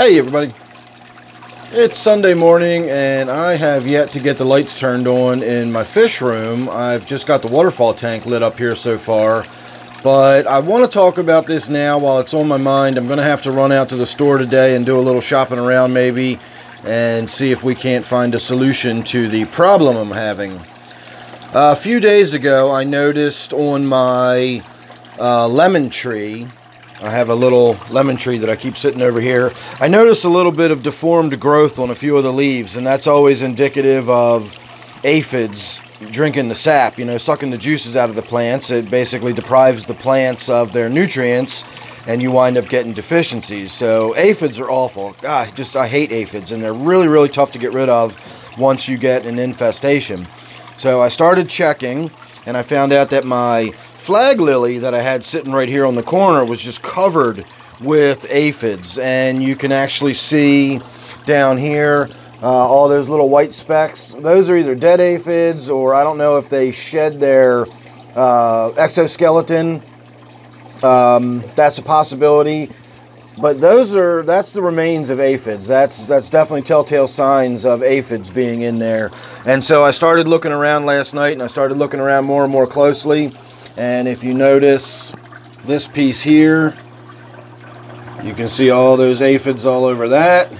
Hey everybody, it's Sunday morning and I have yet to get the lights turned on in my fish room. I've just got the waterfall tank lit up here so far, but I want to talk about this now while it's on my mind. I'm going to have to run out to the store today and do a little shopping around maybe and see if we can't find a solution to the problem I'm having. A few days ago I noticed on my lemon tree, I have a little lemon tree that I keep sitting over here. I noticed a little bit of deformed growth on a few of the leaves, and that's always indicative of aphids drinking the sap, sucking the juices out of the plants. It basically deprives the plants of their nutrients, and you wind up getting deficiencies. So aphids are awful. I hate aphids, and they're really, really tough to get rid of once you get an infestation. So I started checking, and I found out that my flag lily that I had sitting right here on the corner was just covered with aphids, and you can actually see down here all those little white specks. Those are either dead aphids, or I don't know if they shed their exoskeleton. That's a possibility, but that's the remains of aphids. That's definitely telltale signs of aphids being in there. And so I started looking around last night, and I started looking around more and more closely. And if you notice this piece here, you can see all those aphids all over that.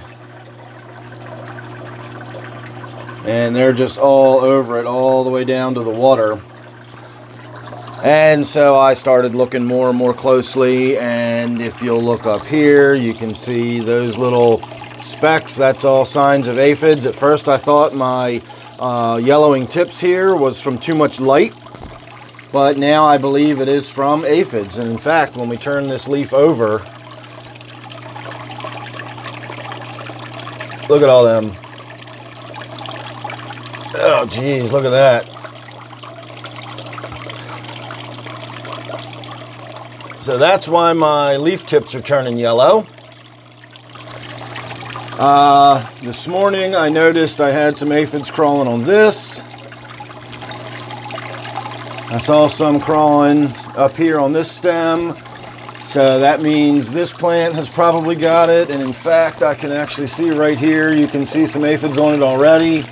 And they're just all over it, all the way down to the water. And so I started looking more and more closely, and if you'll look up here, you can see those little specks. That's all signs of aphids. At first I thought my yellowing tips here was from too much light, but now I believe it is from aphids. And in fact, when we turn this leaf over, look at all them. Oh geez, look at that. So that's why my leaf tips are turning yellow. This morning I noticed I had some aphids crawling on this. I saw some crawling up here on this stem, so that means this plant has probably got it. And in fact, I can actually see right here, you can see some aphids on it already.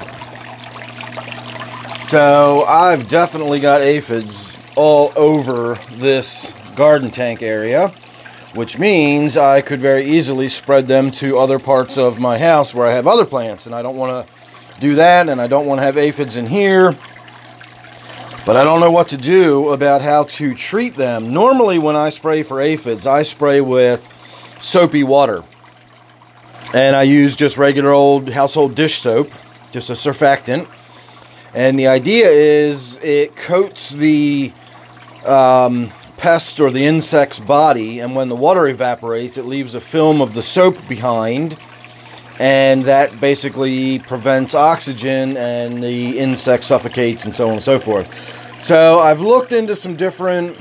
So I've definitely got aphids all over this garden tank area, which means I could very easily spread them to other parts of my house where I have other plants, and I don't want to do that, and I don't want to have aphids in here. But I don't know what to do about how to treat them. Normally when I spray for aphids, I spray with soapy water. And I use just regular old household dish soap, just a surfactant. And the idea is it coats the pest or the insect's body, and when the water evaporates, it leaves a film of the soap behind. And that basically prevents oxygen, and the insect suffocates, and so on and so forth. So I've looked into some different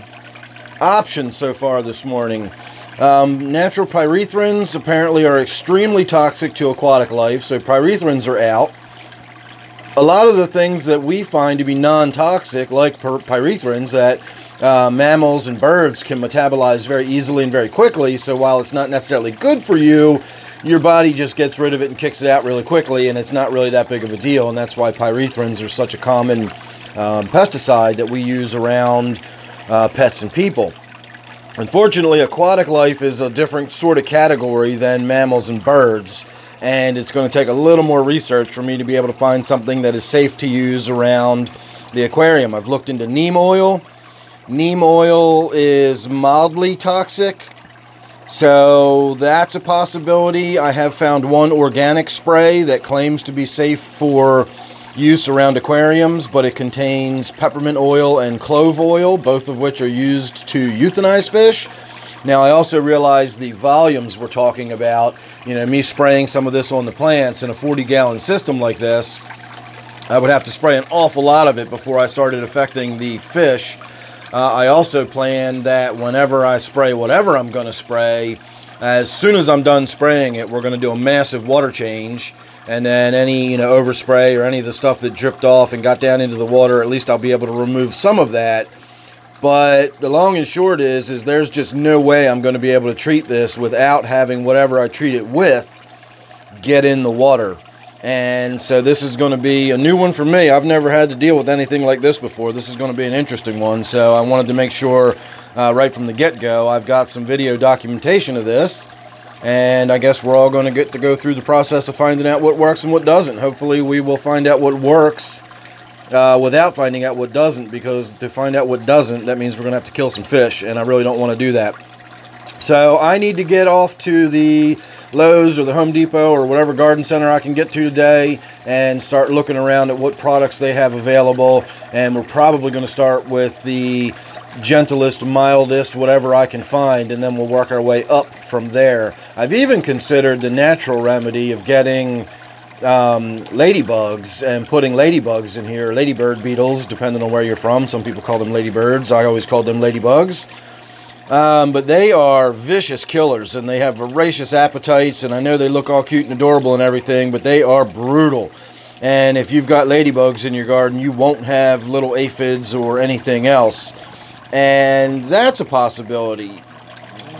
options so far this morning. Natural pyrethrins apparently are extremely toxic to aquatic life, so pyrethrins are out. A lot of the things that we find to be non-toxic, like pyrethrins, that mammals and birds can metabolize very easily and very quickly, so while it's not necessarily good for you, your body just gets rid of it and kicks it out really quickly, and it's not really that big of a deal. And that's why pyrethrins are such a common pesticide that we use around pets and people. Unfortunately, aquatic life is a different sort of category than mammals and birds, and it's going to take a little more research for me to be able to find something that is safe to use around the aquarium. I've looked into neem oil. Neem oil is mildly toxic, so that's a possibility. I have found one organic spray that claims to be safe for use around aquariums, but it contains peppermint oil and clove oil, both of which are used to euthanize fish. Now, I also realize the volumes we're talking about. Me spraying some of this on the plants in a 40-gallon system like this, I would have to spray an awful lot of it before I started affecting the fish. I also plan that whenever I spray whatever I'm going to spray, as soon as I'm done spraying it, we're going to do a massive water change, and then any overspray or any of the stuff that dripped off and got down into the water, at least I'll be able to remove some of that. But the long and short is there's just no way I'm going to be able to treat this without having whatever I treat it with get in the water. And so this is going to be a new one for me. I've never had to deal with anything like this before. This is going to be an interesting one. So I wanted to make sure right from the get-go I've got some video documentation of this. And I guess we're all going to get to go through the process of finding out what works and what doesn't. Hopefully we will find out what works without finding out what doesn't, because to find out what doesn't, that means we're going to have to kill some fish, and I really don't want to do that. So I need to get off to the Lowe's or the Home Depot or whatever garden center I can get to today and start looking around at what products they have available. And we're probably going to start with the gentlest, mildest, whatever I can find, and then we'll work our way up from there. I've even considered the natural remedy of getting ladybugs and putting ladybugs in here, ladybird beetles, depending on where you're from. Some people call them ladybirds. I always called them ladybugs. But they are vicious killers, and they have voracious appetites, and I know they look all cute and adorable and everything, but they are brutal. And if you've got ladybugs in your garden, you won't have little aphids or anything else. And that's a possibility.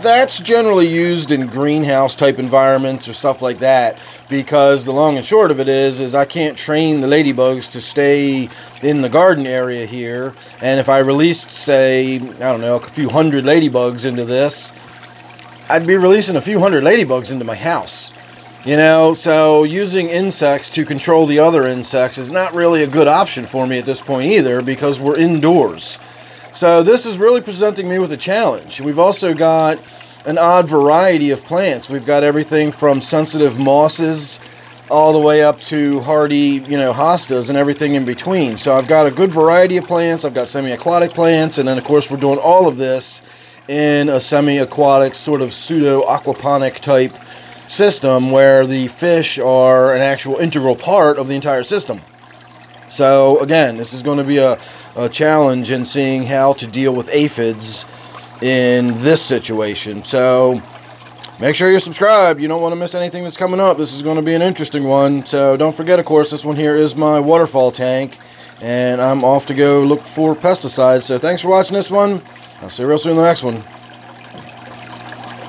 That's generally used in greenhouse type environments or stuff like that, because the long and short of it is I can't train the ladybugs to stay in the garden area here. And if I released, say, I don't know, a few hundred ladybugs into this, I'd be releasing a few hundred ladybugs into my house. You know, so using insects to control the other insects is not really a good option for me at this point either, because we're indoors. So this is really presenting me with a challenge. We've also got an odd variety of plants. We've got everything from sensitive mosses all the way up to hardy, hostas and everything in between. So I've got a good variety of plants. I've got semi-aquatic plants, and then of course we're doing all of this in a semi-aquatic sort of pseudo-aquaponic type system where the fish are an actual integral part of the entire system. So again, this is going to be a challenge in seeing how to deal with aphids in this situation. So make sure you're subscribed. You don't want to miss anything that's coming up. This is going to be an interesting one. So don't forget, of course, this one here is my waterfall tank, and I'm off to go look for pesticides. So thanks for watching this one. I'll see you real soon in the next one.